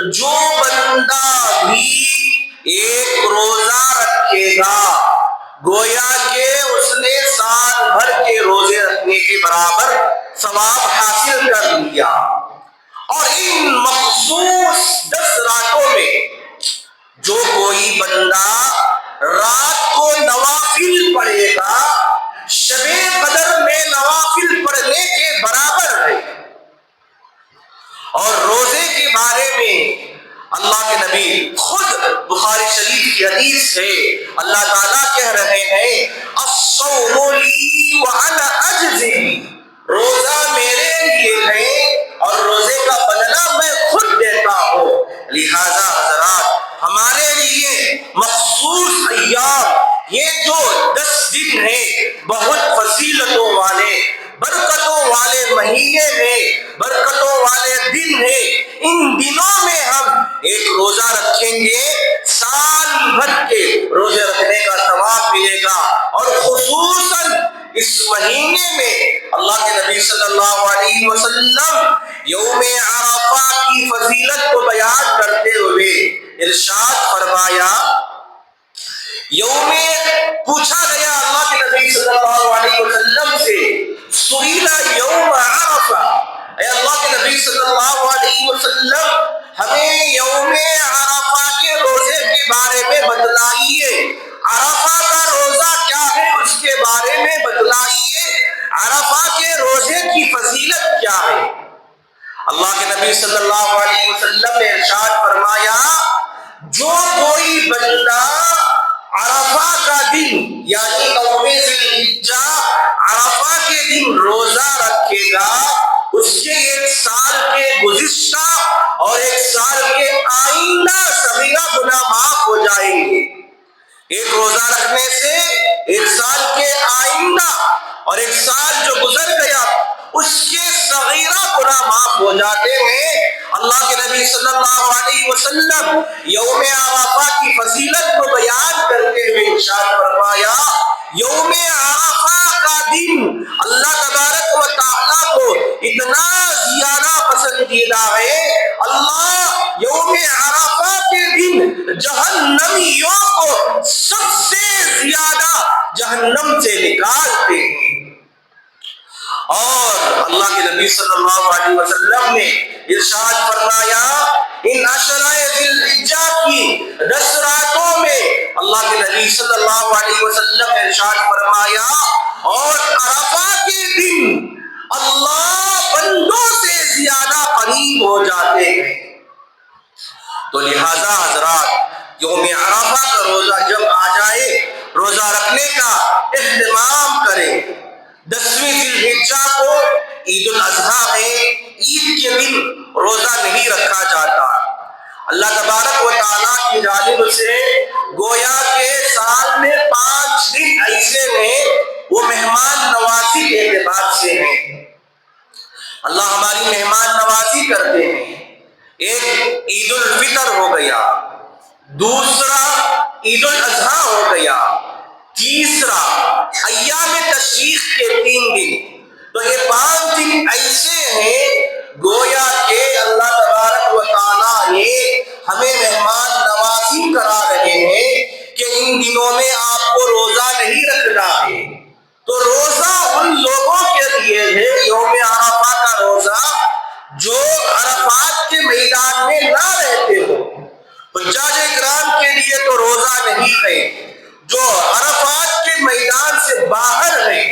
جو بندہ بھی ایک روزہ رکھے گا گویا کہ اس نے سال بھر کے روزے رکھنے کے برابر ثواب حاصل کر لیا۔ اور ان مخصوص 10 راتوں میں جو کوئی بندہ رات کو نوافل پڑھے گا شب قدر میں نوافل پڑھنے کے برابر ہے۔ اور روزے کے بارے میں اللہ کے نبی خود بخاری شریف کی حدیث ہے، اللہ تعالیٰ کہہ رہے ہیں الصوم لی وانا اجزی، روزہ میرے لیے ہے اور روزے کا بدلہ میں خود دیتا ہوں۔ لہذا حضرات ہمارے لیے مخصوص ایام یہ جو 10 دن ہیں بہت فضیلتوں والے برکتوں والے مہینے ہیں، برکتوں والے دن ہیں۔ ان دنوں میں ہم ایک روزہ رکھیں گے سال بھر کے روزے رکھنے کا ثواب ملے گا۔ اور خصوصاً اس مہینے میں اللہ کے نبی صلی اللہ علیہ وسلم یوم عرفہ کی فضیلت کو بیان کرتے ہوئے ارشاد فرمایا، پوچھا گیا اللہ کے نبی صلی اللہ علیہ وسلم سے، سئل یوم عرفہ، اے اللہ کے نبی صلی اللہ علیہ وسلم ہمیں یوم عرفہ کے روزے کے بارے میں بتلائیے، عرفہ کا روزہ کیا ہے اس کے بارے میں بتلائیے، عرفہ کے روزے کی فضیلت کیا ہے۔ اللہ کے نبی صلی اللہ علیہ وسلم نے ارشاد فرمایا، جو کوئی بندہ عرفہ کا دن یعنی یوم ذی الحجہ عرفہ کے دن روزہ رکھے گا اس کے 1 سال کے گزشتہ اور 1 سال کے آئندہ صغیرہ گناہ معاف ہو جائیں گے۔ ایک روزہ رکھنے سے 1 سال کے آئندہ اور 1 سال جو گزر گیا اس کے صغیرہ گناہ معاف ہو جاتے ہیں۔ اللہ کے نبی صلی اللہ علیہ وسلم یوم عرفہ کی فضیلت کو بیان کرتے ہوئے ارشاد فرمایا، یوم عرفہ کا دن اللہ تبارک و تعالیٰ کو اتنا زیادہ پسندیدہ ہے، اللہ یوم عرفہ کے دن جہنمیوں کو سب سے زیادہ جہنم سے نکالتے ہیں۔ اور اللہ کے نبی صلی اللہ علیہ وسلم نے ارشاد فرمایا، ان عشرہ ذی الحجہ کی 10 راتوں میں اللہ کے نبی صلی اللہ علیہ وسلم نے ارشاد فرمایا اور عرفہ کے دن اللہ بندوں سے زیادہ قریب ہو جاتے ہیں۔ تو لہذا حضرات یوم عرفہ کا روزہ جب آ جائے روزہ رکھنے کا اہتمام کریں۔ 10ویں ذی الحجہ کو عید الاضحیٰ ہے، عید کے دن روزہ نہیں رکھا جاتا۔ اللہ تبارک و تعالیٰ کی جانب سے گویا کہ سال میں 5 دن ایسے ہیں وہ مہمان نوازی کے اعتبار سے ہیں، اللہ ہماری مہمان نوازی کرتے ہیں۔ ایک عید الفطر ہو گیا، دوسرا عید الاضحیٰ ہو گیا، تیسرا ایام تشریق کے 3 دن۔ تو یہ 5 دن ایسے ہیں گویا کہ اللہ تبارک و تعالیٰ نے ہمیں مہمان نوازی کرا رہے ہیں کہ ان دنوں میں آپ کو روزہ نہیں رکھنا ہے۔ تو روزہ ان لوگوں کے لیے ہے یوم عرفہ کا روزہ جو عرفات کے میدان میں نہ رہتے ہو۔ حجاج اکرام کے لیے تو روزہ نہیں ہے، جو عرفات کے میدان سے باہر ہیں،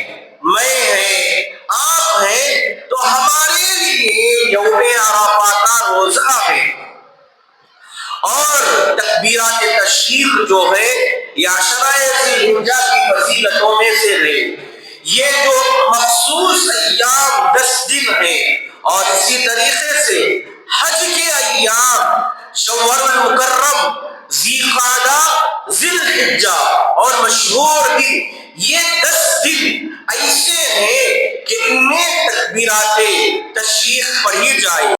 میں ہیں آپ ہیں، تو ہمارے لیے یوم عرفہ کا روزہ ہے۔ اور تکبیرات تشریق جو ہے یہ عشرہ ذی الحجہ کی فضیلتوں میں سے ہے۔ یہ جو مخصوص ایام 10 دن ہیں اور اسی طریقے سے حج کے ایام شوال المکرم، ذی القعدہ، ذی الحجہ اور مشہور دن، یہ 10 دن ایسے ہیں کہ ان میں تکبیرات تشریق پڑھی جائے۔